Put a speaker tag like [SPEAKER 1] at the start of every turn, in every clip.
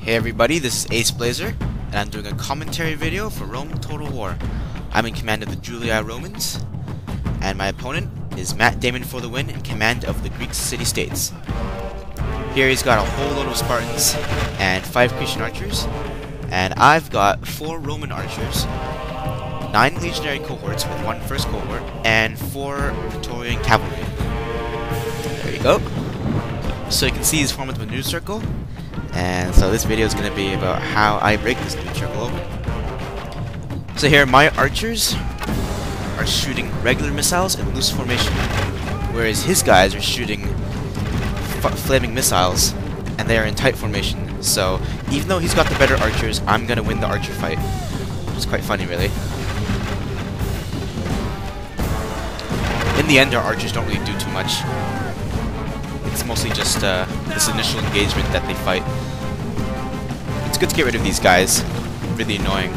[SPEAKER 1] Hey everybody, this is Ace Blazer, and I'm doing a commentary video for Rome Total War. I'm in command of the Julii Romans, and my opponent is mattdamonftw in command of the Greek city-states. Here he's got a whole load of Spartans and 5 Cretan archers, and I've got 4 Roman archers, 9 legionary cohorts with 1 first cohort, and 4 Praetorian cavalry. There you go. So you can see he's formed with a new circle. And so this video is going to be about how I break this new circle open. So here my archers are shooting regular missiles in loose formation, whereas his guys are shooting flaming missiles, and they are in tight formation. So even though he's got the better archers, I'm going to win the archer fight, which is quite funny really. In the end, our archers don't really do too much. It's mostly just this initial engagement that they fight. It's good to get rid of these guys. Really annoying.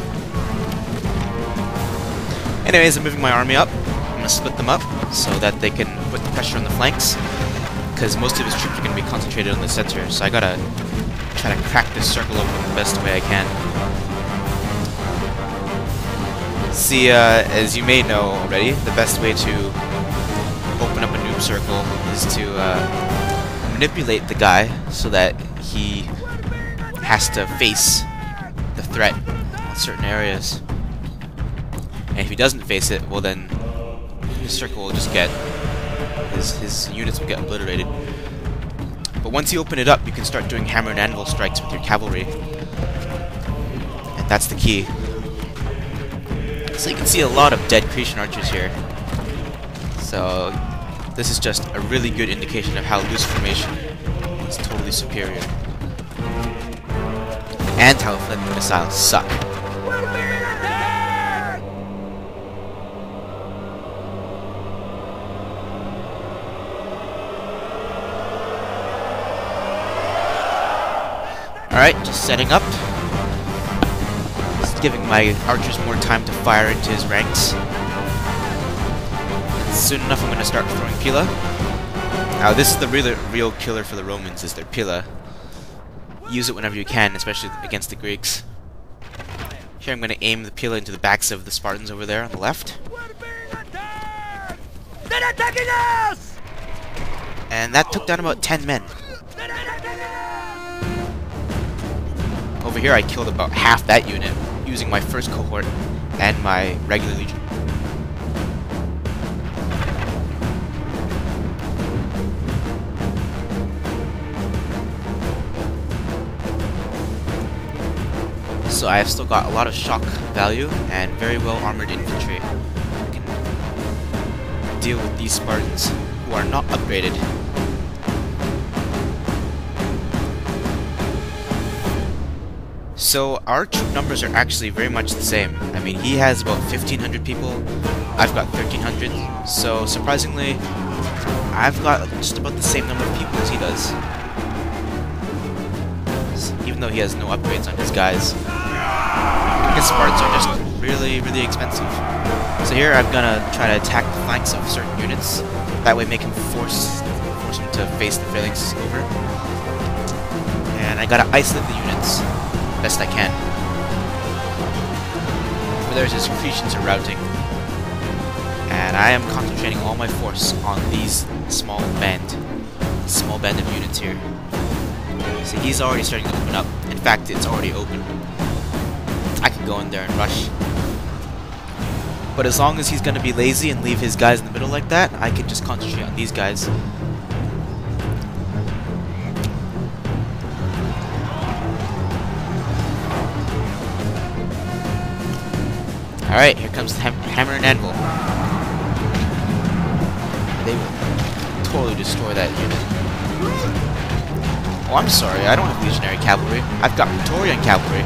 [SPEAKER 1] Anyways, I'm moving my army up. I'm going to split them up so that they can put the pressure on the flanks, because most of his troops are going to be concentrated on the center, so I gotta try to crack this circle open the best way I can. See, as you may know already, the best way to open up a noob circle is to manipulate the guy so that he has to face the threat in certain areas. And if he doesn't face it, well then his circle will just get his units will get obliterated. But once you open it up, you can start doing hammer and anvil strikes with your cavalry, and that's the key. So you can see a lot of dead Cretan archers here. So this is just a really good indication of how loose formation is totally superior. And how flaming missiles suck. Alright, just setting up. Just giving my archers more time to fire into his ranks. Soon enough I'm going to start throwing Pila. Now this is the real killer for the Romans, is their Pila. Use it whenever you can, especially against the Greeks. Here I'm going to aim the Pila into the backs of the Spartans over there on the left. And that took down about 10 men. Over here I killed about half that unit using my first cohort and my regular legion. So I have still got a lot of shock value and very well armored infantry. I can deal with these Spartans who are not upgraded. So our troop numbers are actually very much the same. I mean, he has about 1,500 people, I've got 1,300, so surprisingly, I've got just about the same number of people as he does. Even though he has no upgrades on his guys. His Spartans are just really, really expensive. So here I'm gonna try to attack the flanks of certain units. That way make him force him to face the phalanx over. And I gotta isolate the units best I can. Over there his Cretans are routing. And I am concentrating all my force on these small band of units here. See, he's already starting to open up. In fact, it's already open. I can go in there and rush. But as long as he's going to be lazy and leave his guys in the middle like that, I can just concentrate on these guys. Alright, here comes the hammer and anvil. They will totally destroy that unit. Oh, I'm sorry, I don't have legionary cavalry. I've got Praetorian cavalry.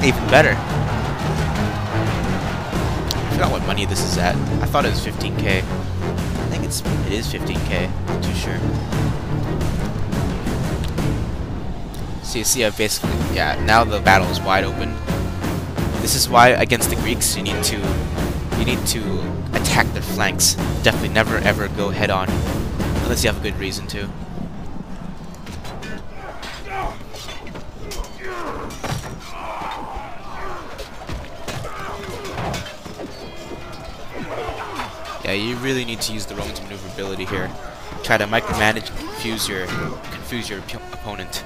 [SPEAKER 1] Even better. I forgot what money this is at. I thought it was 15k. I think it is 15k. Not too sure. So you see, I've basically, yeah. Now the battle is wide open. This is why against the Greeks you need to attack their flanks. Definitely never ever go head on, unless you have a good reason to. Yeah, you really need to use the Romans maneuverability here. Try to micromanage and confuse your opponent.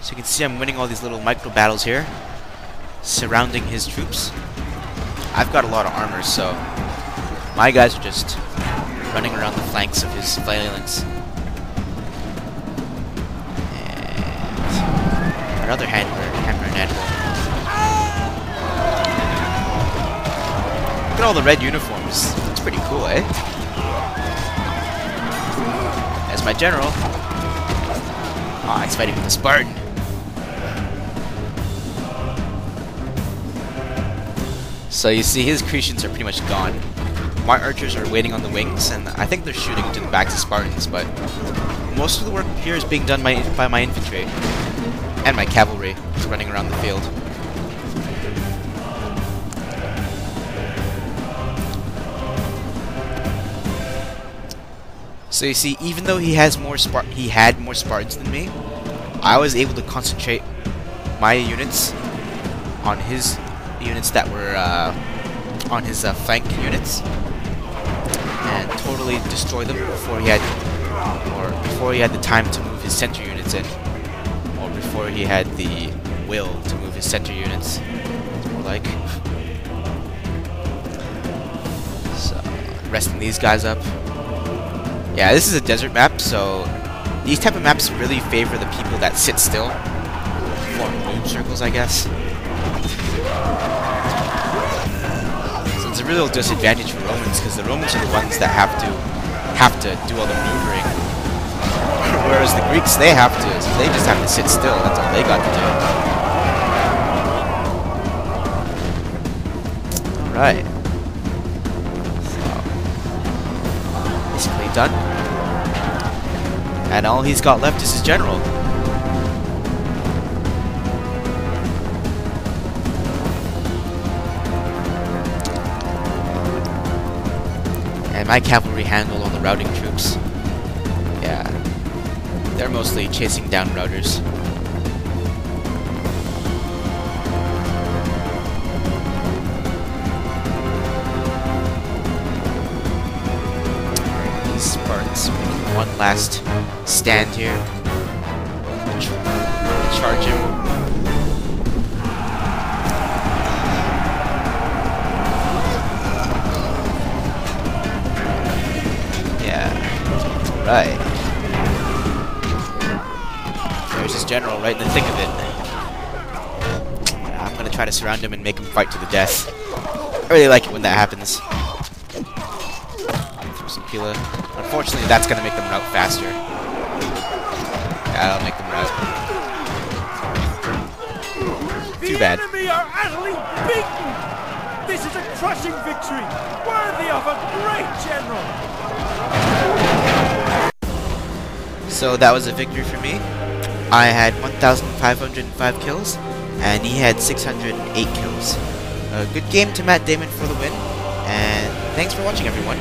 [SPEAKER 1] So you can see I'm winning all these little micro battles here, surrounding his troops. I've got a lot of armor, so my guys are just running around the flanks of his phalanx. And another hammer and anvil. Look at all the red uniforms. That's pretty cool, eh? As my general. Ah, he's fighting with a Spartan. So you see his Cretians are pretty much gone. My archers are waiting on the wings, and I think they're shooting into the backs of Spartans, but most of the work here is being done by my infantry. And my cavalry is running around the field. So you see, even though he had more Spartans than me, I was able to concentrate my units on his units that were on his flank units, and totally destroy them before he had the time to move his center units in, or before he had the will to move his center units. It's more like. So resting these guys up. Yeah, this is a desert map, so these type of maps really favor the people that sit still, form noob circles, I guess. So it's a real disadvantage for Romans, because the Romans are the ones that have to do all the maneuvering, whereas the Greeks, they just have to sit still. That's all they got to do. All right. Basically done. And all he's got left is his general. And my cavalry handled all the routing troops. Yeah. They're mostly chasing down routers. Spartans making one last stand here. Charge him. Yeah. Right. There's his general right in the thick of it. I'm gonna try to surround him and make him fight to the death. I really like it when that happens. Throw some Pila. Unfortunately, that's going to make them rout faster. Yeah, that'll make them rout. Too bad.
[SPEAKER 2] The enemy are utterly beaten! This is a crushing victory, worthy of a great general!
[SPEAKER 1] So that was a victory for me. I had 1,505 kills, and he had 608 kills. A good game to Matt Damon for the win, and thanks for watching, everyone.